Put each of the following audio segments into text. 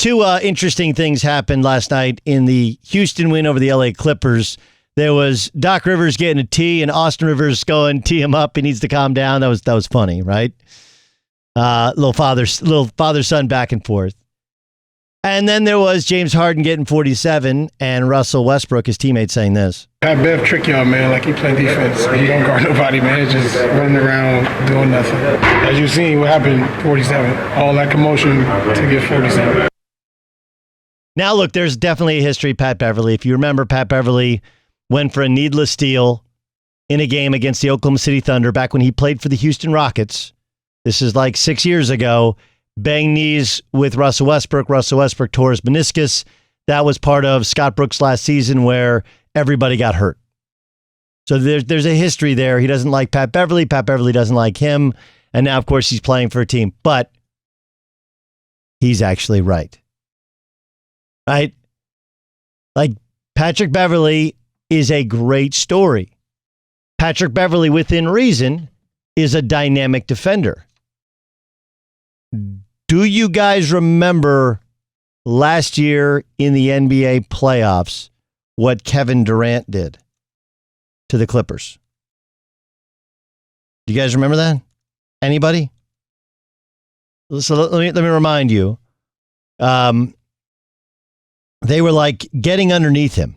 Two interesting things happened last night in the Houston win over the LA Clippers. There was Doc Rivers getting a tee and Austin Rivers going, tee him up. He needs to calm down. That was funny, right? Little father-son back and forth. And then there was James Harden getting 47 and Russell Westbrook, his teammate, saying this. Have Bev trick y'all, man, like he play defense. He don't guard nobody, man. He's just running around doing nothing. As you've seen, what happened 47. All that commotion to get 47. Now, look, there's definitely a history, Pat Beverley. If you remember, Pat Beverley went for a needless steal in a game against the Oklahoma City Thunder back when he played for the Houston Rockets. This is like 6 years ago. Banged knees with Russell Westbrook. Russell Westbrook tore his meniscus. That was part of Scott Brooks' last season where everybody got hurt. So there's a history there. He doesn't like Pat Beverley. Pat Beverley doesn't like him. And now, of course, he's playing for a team. But he's actually right. Right? Like, Patrick Beverley is a great story. Patrick Beverley, within reason, is a dynamic defender. Do you guys remember last year in the NBA playoffs what Kevin Durant did to the Clippers? Do you guys remember that? Anybody? So let me remind you. They were like getting underneath him.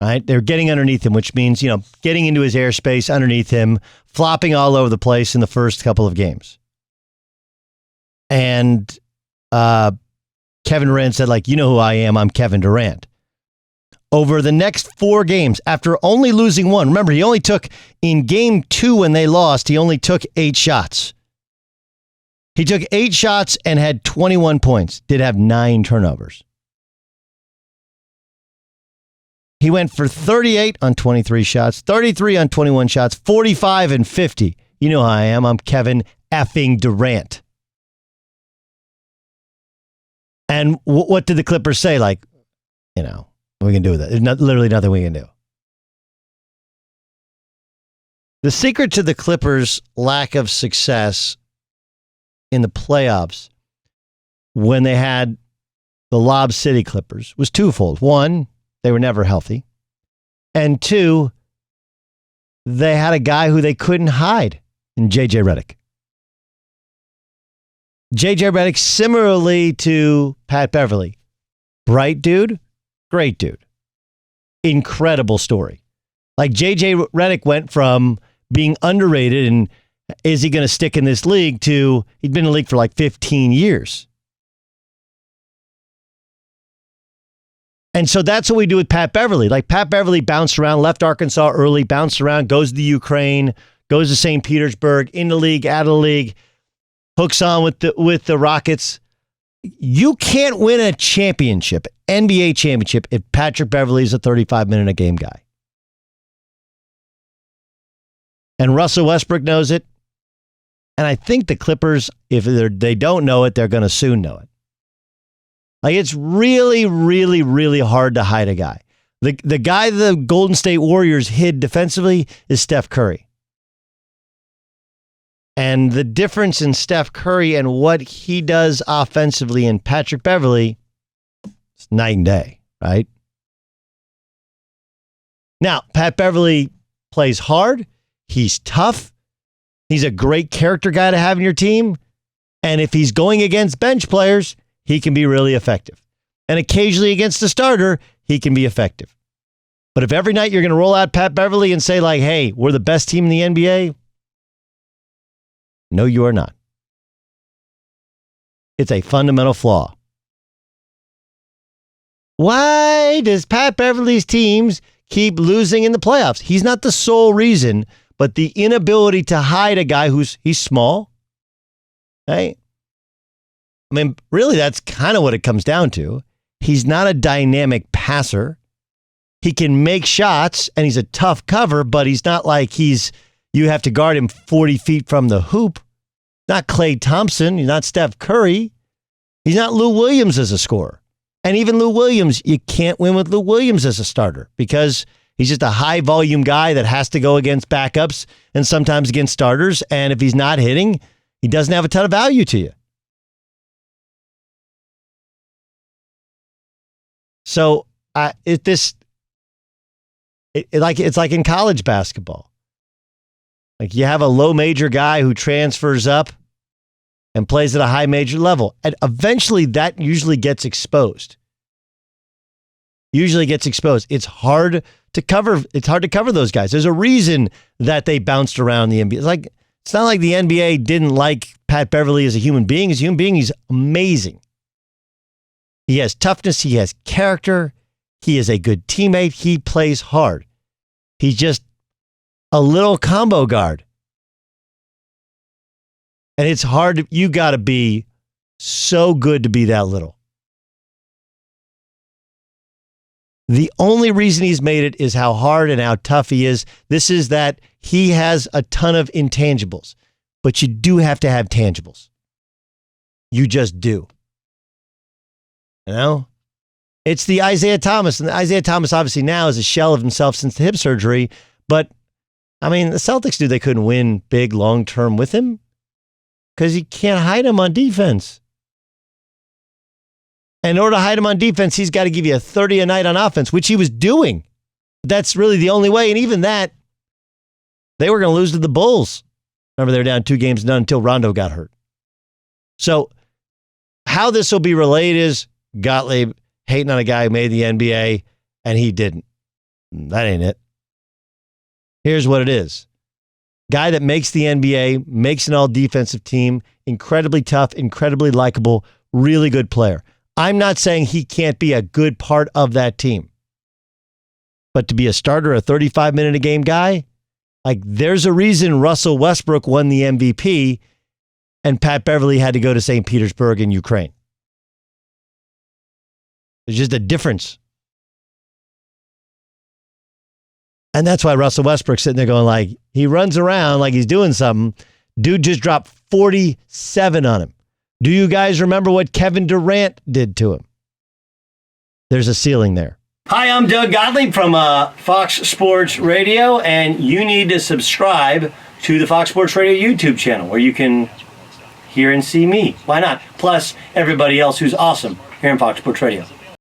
Right? They're getting underneath him, which means, getting into his airspace underneath him, flopping all over the place in the first couple of games. And Kevin Durant said, you know who I am, I'm Kevin Durant. Over the next 4 games, after only losing one, remember, he only took, in game 2 when they lost, he only took 8 shots. He took 8 shots and had 21 points, did have 9 turnovers. He went for 38 on 23 shots, 33 on 21 shots, 45 and 50. You know who I am, I'm Kevin effing Durant. And what did the Clippers say? What are we going to do with it? There's literally nothing we can do. The secret to the Clippers' lack of success in the playoffs when they had the Lob City Clippers was twofold. One, they were never healthy. And 2, they had a guy who they couldn't hide in JJ Redick. JJ Redick, similarly to Pat Beverley. Bright dude, great dude. Incredible story. JJ Redick went from being underrated and is he going to stick in this league to he'd been in the league for 15 years. And so that's what we do with Pat Beverley. Pat Beverley bounced around, left Arkansas early, bounced around, goes to the Ukraine, goes to St. Petersburg, in the league, out of the league. Hooks on with the Rockets. You can't win a championship, NBA championship, if Patrick Beverley is a 35-minute-a-game guy. And Russell Westbrook knows it. And I think the Clippers, if they don't know it, they're going to soon know it. It's really, really, really hard to hide a guy. The guy the Golden State Warriors hid defensively is Steph Curry. And the difference in Steph Curry and what he does offensively in Patrick Beverley is night and day, right? Now, Pat Beverley plays hard. He's tough. He's a great character guy to have in your team. And if he's going against bench players, he can be really effective. And occasionally against the starter, he can be effective. But if every night you're going to roll out Pat Beverley and say, hey, we're the best team in the NBA, no, you are not. It's a fundamental flaw. Why does Pat Beverley's teams keep losing in the playoffs? He's not the sole reason, but the inability to hide a guy he's small. Right? Really, that's kind of what it comes down to. He's not a dynamic passer. He can make shots, and he's a tough cover, but he's not you have to guard him 40 feet from the hoop. Not Klay Thompson. He's not Steph Curry. He's not Lou Williams as a scorer. And even Lou Williams, you can't win with Lou Williams as a starter because he's just a high-volume guy that has to go against backups and sometimes against starters. And if he's not hitting, he doesn't have a ton of value to you. So it's like in college basketball. Like you have a low major guy who transfers up and plays at a high major level. And eventually that usually gets exposed. It's hard to cover. It's hard to cover those guys. There's a reason that they bounced around the NBA. It's not like the NBA didn't like Pat Beverley as a human being. As a human being, he's amazing. He has toughness. He has character. He is a good teammate. He plays hard. He's just a little combo guard. And it's hard. You got to be so good to be that little. The only reason he's made it is how hard and how tough he is. This is that he has a ton of intangibles, but you do have to have tangibles. You just do. You know? It's the Isaiah Thomas, and Isaiah Thomas obviously now is a shell of himself since the hip surgery, but I mean, the Celtics knew they couldn't win big long-term with him because you can't hide him on defense. And in order to hide him on defense, he's got to give you a 30 a night on offense, which he was doing. That's really the only way. And even that, they were going to lose to the Bulls. Remember, they were down 2-0 until Rondo got hurt. So how this will be relayed is Gottlieb hating on a guy who made the NBA, and he didn't. That ain't it. Here's what it is. Guy that makes the NBA, makes an all-defensive team, incredibly tough, incredibly likable, really good player. I'm not saying he can't be a good part of that team. But to be a starter, a 35-minute-a-game guy, like there's a reason Russell Westbrook won the MVP and Pat Beverley had to go to St. Petersburg in Ukraine. There's just a difference. And that's why Russell Westbrook's sitting there going like, he runs around like he's doing something. Dude just dropped 47 on him. Do you guys remember what Kevin Durant did to him? There's a ceiling there. Hi, I'm Doug Gottlieb from Fox Sports Radio, and you need to subscribe to the Fox Sports Radio YouTube channel where you can hear and see me. Why not? Plus, everybody else who's awesome here on Fox Sports Radio.